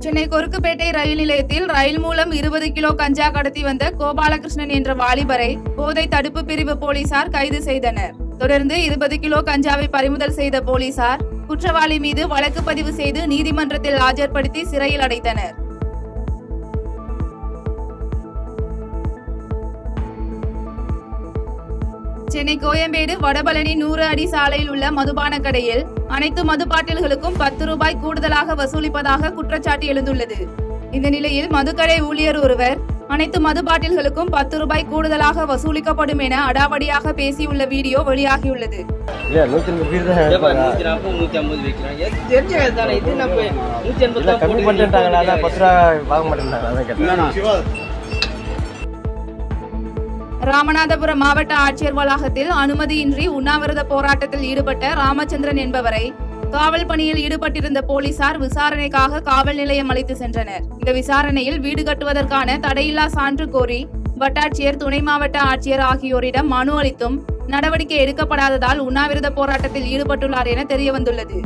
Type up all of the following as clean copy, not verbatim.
சென்னை கொருக்குப்பேட்டை ரயில் நிலையத்தில் ரயில் மூலம் 20 கிலோ கஞ்சா கடத்தி வந்த கோபாலகிருஷ்ணன் என்ற வாலிபரை போதை தடுப்பு பிரிவு போலீசார் கைது செய்தனர். தொடர்ந்து 20 கிலோ கஞ்சாவை பறிமுதல் செய்த போலீசார் குற்றவாளி மீது வழக்கு பதிவு செய்து நீதிமன்றத்தில் ஆஜர்படுத்தி சிறையில் அடைத்தனர். சென்னை கோயம்பேடு வடபழனி 100 அடி சாலையில் உள்ள மதுபான கடையில் அனைத்து மது பாட்டில்களுக்கும் 10 ரூபாய் கூடுதலாக வசூலிப்பதாக குற்றச்சாட்டு எழுந்துள்ளது. இந்த நிலையில் மதுக்கடை ஊழியர் ஒருவர் அனைத்து மது பாட்டில்களுக்கும் 10 ரூபாய் கூடுதலாக வசூலிக்கப்படும் என அடாவடியாக பேசியுள்ள வீடியோ வெளியாகியுள்ளது. ராமநாதபுரம் மாவட்ட ஆட்சியர் வளாகத்தில் அனுமதியின்றி உண்ணாவிரத போராட்டத்தில் ஈடுபட்ட ராமச்சந்திரன் என்பவரை காவல் பணியில் ஈடுபட்டிருந்த போலீசார் விசாரணைக்காக காவல் நிலையம் அழைத்து சென்றனர். இந்த விசாரணையில் வீடு கட்டுவதற்கான தடையில்லா சான்று கோரி வட்டாட்சியர், துணை மாவட்ட ஆட்சியர் ஆகியோரிடம் மனு அளித்தும் நடவடிக்கை எடுக்கப்படாததால் உண்ணாவிரத போராட்டத்தில் ஈடுபட்டுள்ளார் என தெரியவந்துள்ளது.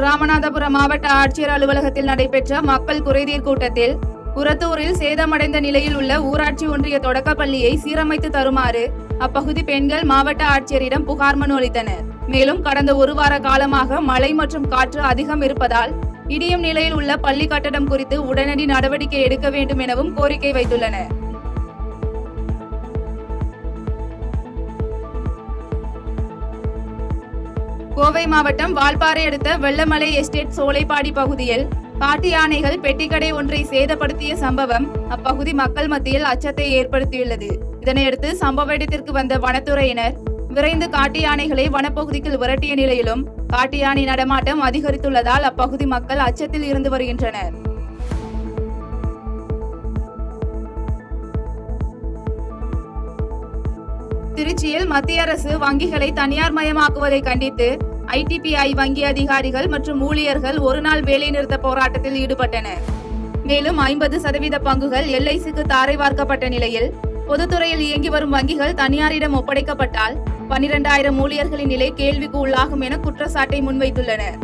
ராமநாதபுரம் மாவட்ட ஆட்சியர் அலுவலகத்தில் நடைபெற்ற மக்கள் குறைதீர் கூட்டத்தில் உரத்தூரில் சேதமடைந்த நிலையில் உள்ள ஊராட்சி ஒன்றிய தொடக்கப்பள்ளியை சீரமைத்து தருமாறு அப்பகுதி பெண்கள் மாவட்ட ஆட்சியரிடம் புகார் மனு அளித்தனர். மேலும் கடந்த ஒரு வார காலமாக மழை மற்றும் காற்று அதிகம் இருப்பதால் இடியும் நிலையில் உள்ள பள்ளி கட்டடம் குறித்து உடனடி நடவடிக்கை எடுக்க வேண்டும் எனவும் கோரிக்கை வைத்துள்ளனர். கோவை மாவட்டம் வால்பாறை அடுத்த வெள்ளமலை எஸ்டேட் சோலைப்பாடி பகுதியில் காட்டு யானைகள் பெட்டிக்கடை ஒன்றை சேதப்படுத்திய சம்பவம் அப்பகுதி மக்கள் மத்தியில் அச்சத்தை ஏற்படுத்தியுள்ளது. இதனையடுத்து சம்பவ இடத்திற்கு வந்த வனத்துறையினர் விரைந்து காட்டு யானைகளை வனப்பகுதிக்கு விரட்டிய நிலையிலும் காட்டு யானை நடமாட்டம் அதிகரித்துள்ளதால் அப்பகுதி மக்கள் அச்சத்தில் இருந்து வருகின்றனர். திருச்சியில் மத்திய அரசு வங்கிகளை தனியார் மயமாக்குவதை கண்டித்து ITPI வங்கி அதிகாரிகள் மற்றும் ஊழியர்கள் ஒருநாள் வேலைநிறுத்த போராட்டத்தில் ஈடுபட்டனர். மேலும் 50% பங்குகள் LICக்கு தாரை வார்க்கப்பட்ட நிலையில் பொதுத்துறையில் இயங்கி வரும் வங்கிகள் தனியாரிடம் ஒப்படைக்கப்பட்டால் 12,000 ஊழியர்களின் நிலை கேள்விக்கு உள்ளாகும் என குற்றச்சாட்டை முன்வைத்துள்ளனர்.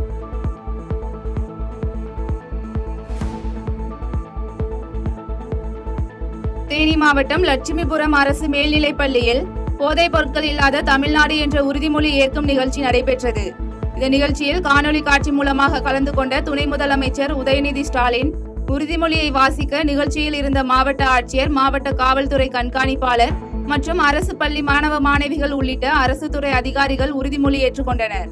தேனி மாவட்டம் லட்சுமிபுரம் அரசு மேல்நிலைப் பள்ளியில் போதைப் பொருட்கள் இல்லாத தமிழ்நாடு என்ற உறுதிமொழி ஏற்கும் நிகழ்ச்சி நடைபெற்றது. இந்த நிகழ்ச்சியில் காணொலி காட்சி மூலமாக கலந்து கொண்ட துணை முதலமைச்சர் உதயநிதி ஸ்டாலின் உறுதிமொழியை வாசிக்க நிகழ்ச்சியில் இருந்த மாவட்ட ஆட்சியர், மாவட்ட காவல்துறை கண்காணிப்பாளர் மற்றும் அரசு பள்ளி மாணவ மாணவிகள் உள்ளிட்ட அரசு துறை அதிகாரிகள் உறுதிமொழி ஏற்றுக்கொண்டனர்.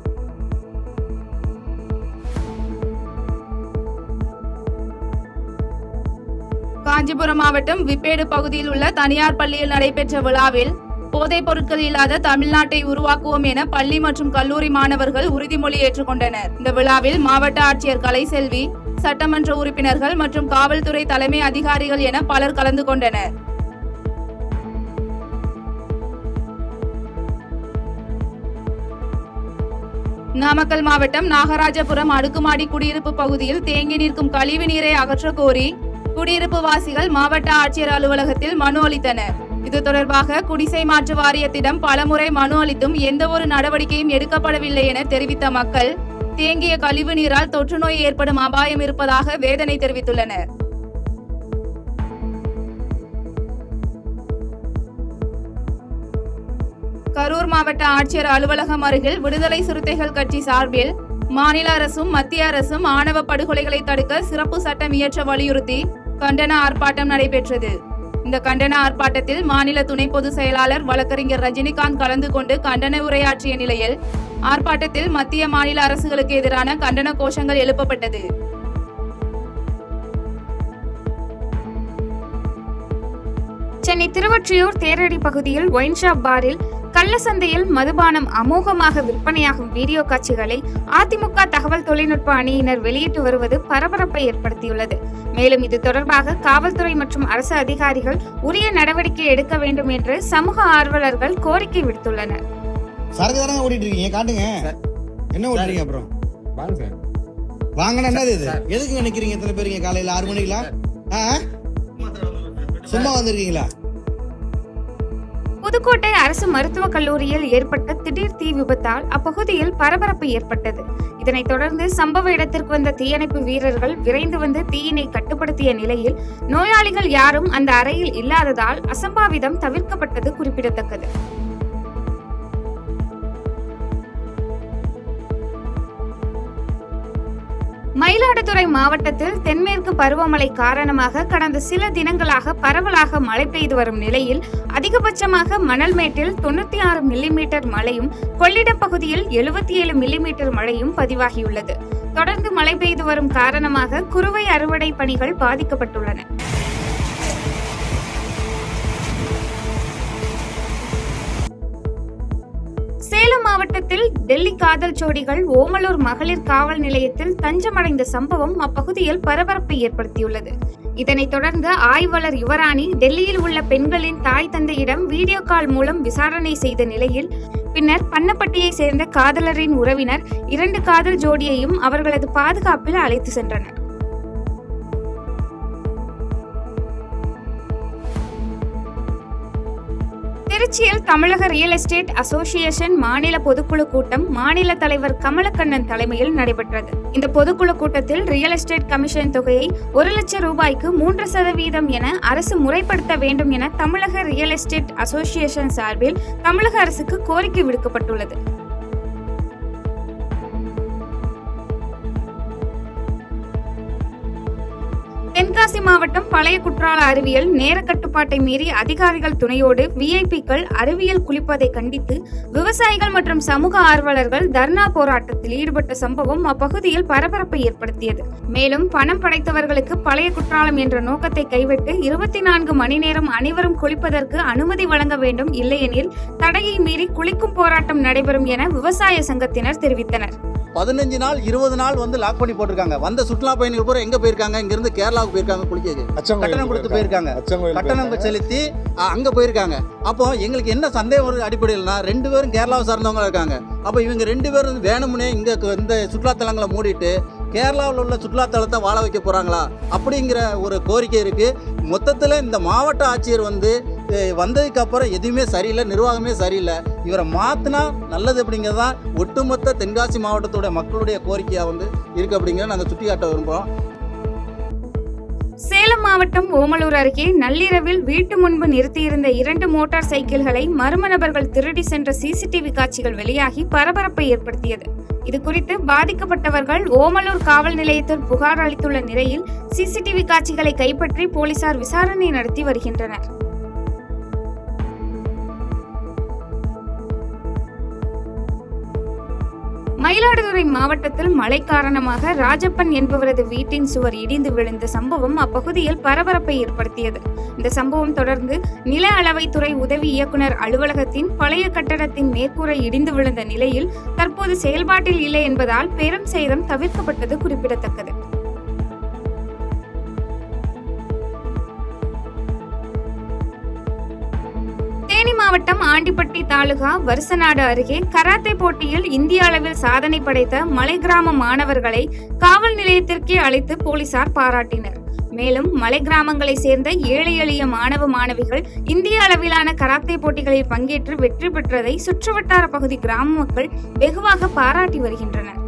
காஞ்சிபுரம் மாவட்டம் விப்பேடு பகுதியில் உள்ள தனியார் பள்ளியில் நடைபெற்ற விழாவில் போதைப் பொருட்கள் இல்லாத தமிழ்நாட்டை உருவாக்குவோம் என பள்ளி மற்றும் கல்லூரி மாணவர்கள் உறுதிமொழி ஏற்றுக்கொண்டனர். இந்த விழாவில் மாவட்ட ஆட்சியர் கலைசெல்வி, சட்டமன்ற உறுப்பினர்கள் மற்றும் காவல்துறை தலைமை அதிகாரிகள் என பலர் கலந்து கொண்டனர். நாமக்கல் மாவட்டம் நாகராஜபுரம் அடுக்குமாடி குடியிருப்பு பகுதியில் தேங்கி நிற்கும் கழிவு நீரை அகற்ற கோரி குடியிருப்பு வாசிகள் மாவட்ட ஆட்சியர் அலுவலகத்தில் மனு அளித்தனர். இது தொடர்பாக குடிசை மாற்று வாரியத்திடம் பலமுறை மனு அளித்தும் எந்த ஒரு நடவடிக்கையும் எடுக்கப்படவில்லை என தெரிவித்த மக்கள் தேங்கிய கழிவு நீரால் தொற்று நோய் ஏற்படும் அபாயம் இருப்பதாக வேதனை தெரிவித்துள்ளனர். கரூர் மாவட்ட ஆட்சியர் அலுவலகம் அருகில் விடுதலை சிறுத்தைகள் கட்சி சார்பில் மாநில அரசும் மத்திய அரசும் ஆணவ படுகொலைகளை தடுக்க சிறப்பு சட்டம் இயற்ற வலியுறுத்தி கண்டன ஆர்ப்பாட்டம் நடைபெற்றது. இந்த கண்டன ஆர்ப்பாட்டத்தில் மாநில துணை பொதுச் செயலாளர் வழக்கறிஞர் ரஜினிகாந்த் கலந்து கொண்டு கண்டன உரையாற்றிய நிலையில் ஆர்ப்பாட்டத்தில் மத்திய மாநில அரசுகளுக்கு எதிரான கண்டன கோஷங்கள் எழுப்பப்பட்டது. சென்னை திருவொற்றியூர் தேரடி பகுதியில் ஒயின் ஷாப் பாரில் கள்ளசந்தையில் மதுபானம் அமோகமாக விற்பனையாகும் வீடியோ காட்சிகளை அதிமுக தகவல் தொழில்நுட்ப அணியினர் வெளியிட்டு வருவது பரபரப்பை ஏற்படுத்தியுள்ளது. மேலும் இது தொடர்பாக காவல்துறை மற்றும் அரசு அதிகாரிகள் உரிய நடவடிக்கை எடுக்க வேண்டும் என்று சமூக ஆர்வலர்கள் கோரிக்கை விடுத்துள்ளனர். எதுக்கு நினைக்கிறீங்க? எத்தனை பேருங்க காலையில 6 மணிக்கெல்லாம் சும்மா வந்திருக்கீங்களா? புதுக்கோட்டை அரசு மருத்துவக் கல்லூரியில் ஏற்பட்ட திடீர் தீ விபத்தால் அப்பகுதியில் பரபரப்பு ஏற்பட்டது. இதனைத் தொடர்ந்து சம்பவ இடத்திற்கு வந்த தீயணைப்பு வீரர்கள் விரைந்து வந்து தீயினை கட்டுப்படுத்திய நிலையில் நோயாளிகள் யாரும் அந்த அறையில் இல்லாததால் அசம்பாவிதம் தவிர்க்கப்பட்டது குறிப்பிடத்தக்கது. மயிலாடுதுறை மாவட்டத்தில் தென்மேற்கு பருவமழை காரணமாக கடந்த சில தினங்களாக பரவலாக மழை பெய்து வரும் நிலையில் அதிகபட்சமாக மணல்மேட்டில் 96 மில்லிமீட்டர் மழையும் கொள்ளிடம் பகுதியில் 77 மில்லிமீட்டர் மழையும் பதிவாகியுள்ளது. தொடர்ந்து மழை பெய்து வரும் காரணமாக குறுவை அறுவடை பணிகள் பாதிக்கப்பட்டுள்ளன. சேலம் மாவட்டத்தில் டெல்லி காதல் ஜோடிகள் ஓமலூர் மகளிர் காவல் நிலையத்தில் தஞ்சமடைந்த சம்பவம் அப்பகுதியில் பரபரப்பை ஏற்படுத்தியுள்ளது. இதனைத் தொடர்ந்து ஆய்வாளர் யுவராணி டெல்லியில் உள்ள பெண்களின் தாய் தந்தையிடம் வீடியோ கால் மூலம் விசாரணை செய்த நிலையில் பின்னர் பன்னப்பட்டியை சேர்ந்த காதலரின் உறவினர் 2 காதல் ஜோடியையும் அவர்களது பாதுகாப்பில் அழைத்து சென்றனர். திருச்சியில் தமிழக ரியல் எஸ்டேட் அசோசியேஷன் மாநில பொதுக்குழு கூட்டம் மாநில தலைவர் கமலக்கண்ணன் தலைமையில் நடைபெற்றது. இந்த பொதுக்குழு கூட்டத்தில் ரியல் எஸ்டேட் கமிஷன் தொகையை 1 லட்சம் ரூபாய்க்கு 3% என அரசு முறைப்படுத்த வேண்டும் என தமிழக ரியல் எஸ்டேட் அசோசியேஷன் சார்பில் தமிழக அரசுக்கு கோரிக்கை விடுக்கப்பட்டுள்ளது. தென்காசி மாவட்டம் பழைய குற்றால அருவியில் நேர கட்டுப்பாட்டை மீறி அதிகாரிகள் துணையோடு விஐபிக்கள் அருவியில் குளிப்பதை கண்டித்து விவசாயிகள் மற்றும் சமூக ஆர்வலர்கள் தர்ணா போராட்டத்தில் ஈடுபட்ட சம்பவம் அப்பகுதியில் பரபரப்பை ஏற்படுத்தியது. மேலும் பணம் படைத்தவர்களுக்கு பழைய குற்றாலம் என்ற நோக்கத்தை கைவிட்டு 24 மணி நேரம் அனைவரும் குளிப்பதற்கு அனுமதி வழங்க வேண்டும், இல்லையெனில் தடையை மீறி குளிக்கும் போராட்டம் நடைபெறும் என விவசாய சங்கத்தினர் தெரிவித்தனர். 15 நாள் 20 நாள் வந்து லாக் பண்ணி போட்டிருக்காங்க. வந்த சுற்றுலா பயணிகள் பூரா எங்க போயிருக்காங்க? இங்க இருந்து கேரளாவுக்கு போயிருக்காங்க குளிக்க. கட்டணம் கொடுத்து போயிருக்காங்க. கட்டணம் செலுத்தி அங்க போயிருக்காங்க. அப்போ எங்களுக்கு என்ன சந்தேகம் வருது அடிப்படையில்னா 2 பேரும் கேரளாவை சார்ந்தவங்க இருக்காங்க. அப்போ இவங்க 2 பேரும் வேணும்னே இங்க இந்த சுற்றுலாத்தலங்களை மூடிட்டு கேரளாவில் உள்ள சுற்றுலாத்தலத்தை வாழ வைக்க போறாங்களா அப்படிங்கிற ஒரு கோரிக்கை இருக்கு. மொத்தத்தில் இந்த மாவட்ட ஆட்சியர் வந்ததுக்கு அப்புறம் எதுவுமே சரியில்லை, நிர்வாகமே சரியில்லை. இவரை மாத்தினா நல்லது அப்படிங்கிறதான் ஒட்டுமொத்த தென்காசி மாவட்டத்தோட மக்களுடைய கோரிக்கையா இருக்கு அப்படிங்கிறத நாங்கள் சுட்டி காட்ட விரும்புகிறோம். சேலம் மாவட்டம் ஓமலூர் அருகே நள்ளிரவில் வீட்டு முன்பு நிறுத்தியிருந்த 2 மோட்டார் சைக்கிள்களை மர்ம நபர்கள் திருடி சென்ற சிசிடிவி காட்சிகள் வெளியாகி பரபரப்பை ஏற்படுத்தியது. இது குறித்து பாதிக்கப்பட்டவர்கள் ஓமலூர் காவல் நிலையத்தில் புகார் அளித்துள்ள நிலையில் சிசிடிவி காட்சிகளை கைப்பற்றி போலீசார் விசாரணை நடத்தி வருகின்றனர். மயிலாடுதுறை மாவட்டத்தில் மழை காரணமாக ராஜப்பன் என்பவரது வீட்டின் சுவர் இடிந்து விழுந்த சம்பவம் அப்பகுதியில் பரபரப்பை ஏற்படுத்தியது. இந்த சம்பவம் தொடர்ந்து நில அளவைத்துறை உதவி இயக்குனர் அலுவலகத்தின் பழைய கட்டடத்தின் மேற்கூரை இடிந்து விழுந்த நிலையில் தற்போது செயல்பாட்டில் இல்லை என்பதால் பெரும் சேதம் தவிர்க்கப்பட்டது குறிப்பிடத்தக்கது. தேனி மாவட்டம் ஆண்டிப்பட்டி தாலுகா வருசநாடு அருகே கராத்தே போட்டியில் இந்திய அளவில் சாதனை படைத்த மலை கிராம மாணவர்களை காவல் நிலையத்திற்கே அழைத்து போலீசார் பாராட்டினர். மேலும் மலை கிராமங்களை சேர்ந்த ஏழை எளிய மாணவ மாணவிகள் இந்திய அளவிலான கராத்தே போட்டிகளில் பங்கேற்று வெற்றி பெற்றதை சுற்றுவட்டார பகுதி கிராம மக்கள் வெகுவாக பாராட்டி வருகின்றனர்.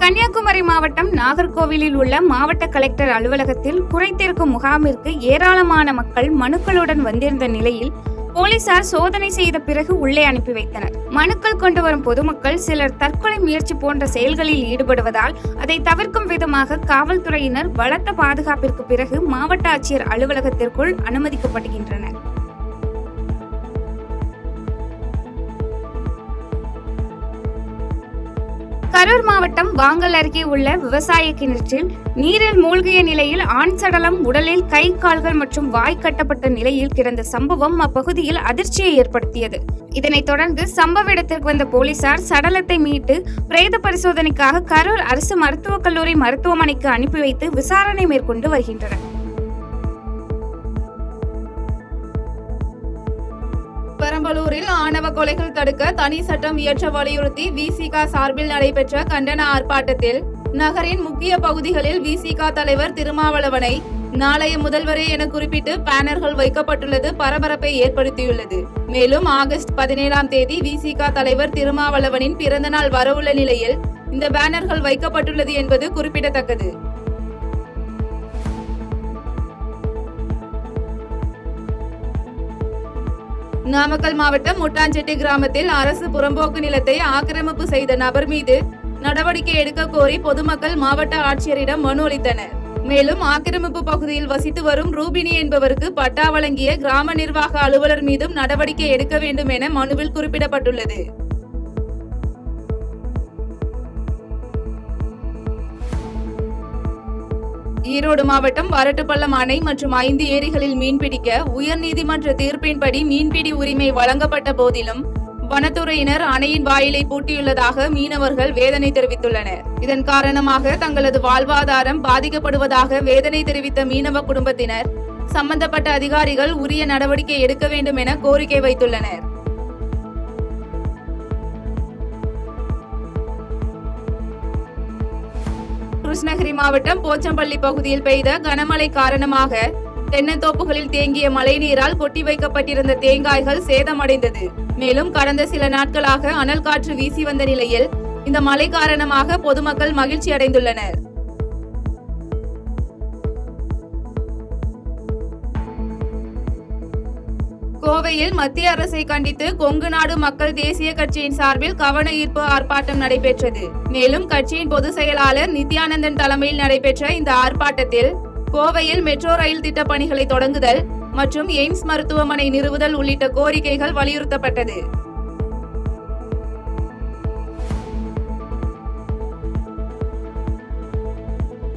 கன்னியாகுமரி மாவட்டம் நாகர்கோவிலில் உள்ள மாவட்ட கலெக்டர் அலுவலகத்தில் குறைதீர்க்கும் முகாமிற்கு ஏராளமான மக்கள் மனுக்களுடன் வந்திருந்த நிலையில் போலீசார் சோதனை செய்த பிறகு உள்ளே அனுப்பி வைத்தனர். மனுக்கள் கொண்டு வரும் பொதுமக்கள் சிலர் தற்கொலை முயற்சி போன்ற செயல்களில் ஈடுபடுவதால் அதை தவிர்க்கும் விதமாக காவல்துறையினர் பலத்த பாதுகாப்பிற்கு பிறகு மாவட்ட ஆட்சியர் அலுவலகத்திற்குள் அனுமதிக்கப்படுகின்றனர். கரூர் மாவட்டம் வாங்கல் அருகே உள்ள விவசாய கிணற்றில் நீரில் மூழ்கிய நிலையில் ஆண் சடலம் உடலில் கை, கால்கள் மற்றும் வாய் கட்டப்பட்ட நிலையில் கிடந்த சம்பவம் அப்பகுதியில் அதிர்ச்சியை ஏற்படுத்தியது. இதனைத் தொடர்ந்து சம்பவ இடத்திற்கு வந்த போலீசார் சடலத்தை மீட்டு பிரேத பரிசோதனைக்காக கரூர் அரசு மருத்துவக் கல்லூரி மருத்துவமனைக்கு அனுப்பி வைத்து விசாரணை மேற்கொண்டு வருகின்றனர். பெரம்பலூரில் ஆணவ கொலைகள் தடுக்க தனி சட்டம் இயற்ற வலியுறுத்தி விசிக சார்பில் நடைபெற்ற கண்டன ஆர்ப்பாட்டத்தில் நகரின் முக்கிய பகுதிகளில் விசிக தலைவர் திருமாவளவனை நாளைய முதல்வரே என குறிப்பிட்டு பேனர்கள் வைக்கப்பட்டுள்ளது பரபரப்பை ஏற்படுத்தியுள்ளது. மேலும் ஆகஸ்ட் 17ஆம் தேதி விசிக தலைவர் திருமாவளவனின் பிறந்தநாள் வரவுள்ள நிலையில் இந்த பேனர்கள் வைக்கப்பட்டுள்ளது என்பது குறிப்பிடத்தக்கது. நாமக்கல் மாவட்டம் முட்டாஞ்செட்டி கிராமத்தில் அரசு புறம்போக்கு நிலத்தை ஆக்கிரமிப்பு செய்த நபர் மீது நடவடிக்கை எடுக்க கோரி பொதுமக்கள் மாவட்ட ஆட்சியரிடம் மனு அளித்தனர். மேலும் ஆக்கிரமிப்பு பகுதியில் வசித்து வரும் ரூபினி என்பவருக்கு பட்டா வழங்கிய கிராம நிர்வாக அலுவலர் மீதும் நடவடிக்கை எடுக்க வேண்டும் என மனுவில் குறிப்பிடப்பட்டுள்ளது. ஈரோடு மாவட்டம் வரட்டுப்பள்ளம் அணை மற்றும் 5 ஏரிகளில் மீன்பிடிக்க உயர்நீதிமன்ற தீர்ப்பின்படி மீன்பிடி உரிமை வழங்கப்பட்ட போதிலும் வனத்துறையினர் அணையின் வாயிலை பூட்டியுள்ளதாக மீனவர்கள் வேதனை தெரிவித்துள்ளனர். இதன் காரணமாக தங்களது வாழ்வாதாரம் பாதிக்கப்படுவதாக வேதனை தெரிவித்த மீனவ குடும்பத்தினர் சம்பந்தப்பட்ட அதிகாரிகள் உரிய நடவடிக்கை எடுக்க வேண்டும் என கோரிக்கை வைத்துள்ளனர். கிருஷ்ணகிரி மாவட்டம் போச்சம்பள்ளி பகுதியில் பெய்த கனமழை காரணமாக தென்னந்தோப்புகளில் தேங்கிய மழைநீரால் கொட்டி வைக்கப்பட்டிருந்த தேங்காய்கள் சேதமடைந்தது. மேலும் கடந்த சில நாட்களாக அனல் காற்று வீசி வந்த நிலையில் இந்த மழை காரணமாக பொதுமக்கள் மகிழ்ச்சி அடைந்துள்ளனர். கோவையில் மத்திய அரசை கண்டித்து கொங்கு நாடு மக்கள் தேசிய கட்சியின் சார்பில் கவன ஈர்ப்பு ஆர்ப்பாட்டம் நடைபெற்றது. மேலும் கட்சியின் பொதுச் செயலாளர் நித்யானந்தன் தலைமையில் நடைபெற்ற இந்த ஆர்ப்பாட்டத்தில் கோவையில் மெட்ரோ ரயில் திட்ட பணிகளை தொடங்குதல் மற்றும் எய்ம்ஸ் மருத்துவமனை நிறுவுதல் உள்ளிட்ட கோரிக்கைகள் வலியுறுத்தப்பட்டது.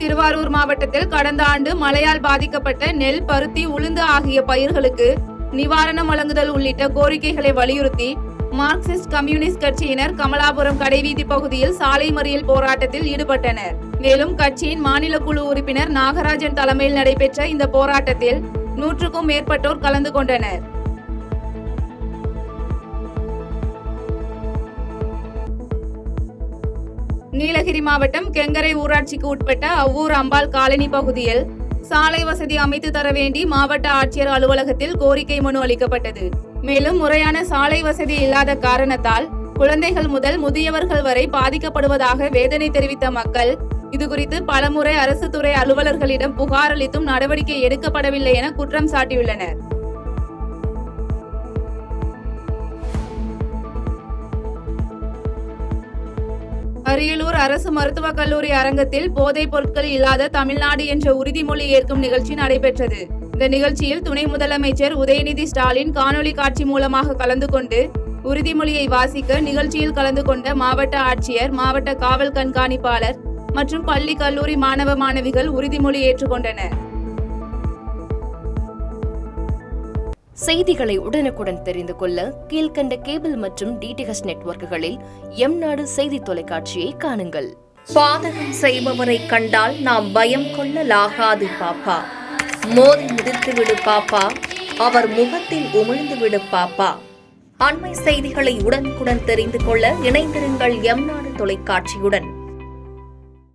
திருவாரூர் மாவட்டத்தில் கடந்த ஆண்டு மழையால் பாதிக்கப்பட்ட நெல், பருத்தி, உளுந்து ஆகிய பயிர்களுக்கு நிவாரணம் வழங்குதல் உள்ளிட்ட கோரிக்கைகளை வலியுறுத்தி மார்க்சிஸ்ட் கம்யூனிஸ்ட் கட்சியினர் கமலாபுரம் கடைவீதி பகுதியில் சாலை மறியல் போராட்டத்தில் ஈடுபட்டனர். மேலும் கட்சியின் மாநில குழு உறுப்பினர் நாகராஜன் தலைமையில் நடைபெற்ற இந்த போராட்டத்தில் 100க்கும் மேற்பட்டோர் கலந்து கொண்டனர். நீலகிரி மாவட்டம் கெங்கரை ஊராட்சிக்கு உட்பட்ட அவ்வூர் அம்பாள் காலனி பகுதியில் சாலை வசதி அமைத்து தர வேண்டி மாவட்ட ஆட்சியர் அலுவலகத்தில் கோரிக்கை மனு அளிக்கப்பட்டது. மேலும் முறையான சாலை வசதி இல்லாத காரணத்தால் குழந்தைகள் முதல் முதியவர்கள் வரை பாதிக்கப்படுவதாக வேதனை தெரிவித்த மக்கள் இதுகுறித்து பலமுறை அரசு துறை அலுவலர்களிடம் புகார் அளித்தும் நடவடிக்கை எடுக்கப்படவில்லை என குற்றம் சாட்டியுள்ளனர். அரியலூர் அரசு மருத்துவக் கல்லூரி அரங்கத்தில் போதைப் பொருட்கள் இல்லாத தமிழ்நாடு என்ற உறுதிமொழி ஏற்கும் நிகழ்ச்சி நடைபெற்றது. இந்த நிகழ்ச்சியில் துணை முதலமைச்சர் உதயநிதி ஸ்டாலின் காணொலி காட்சி மூலமாக கலந்து கொண்டு உறுதிமொழியை வாசிக்க நிகழ்ச்சியில் கலந்து கொண்ட மாவட்ட ஆட்சியர், மாவட்ட காவல் கண்காணிப்பாளர் மற்றும் பள்ளி கல்லூரி மாணவ மாணவிகள் உறுதிமொழி ஏற்றுக்கொண்டனர். செய்திகளை உடனுக்குடன் தெரிந்து கொள்ள கீழ்கண்ட கேபிள் மற்றும் டிடிஎச் நெட்வொர்க்குகளில் எம்நாடு செய்தி தொலைக்காட்சியை காணுங்கள். பாதகம் செய்பவரை கண்டால் நாம் பயம் கொள்ளலாகாது பாப்பா. மோதி மிதித்துவிடு பாப்பா, அவர் முகத்தில் உமிழ்ந்துவிடு பாப்பா. அண்மை செய்திகளை உடனுக்குடன் தெரிந்து கொள்ள இணைந்திருங்கள் எம்நாடு தொலைக்காட்சியுடன்.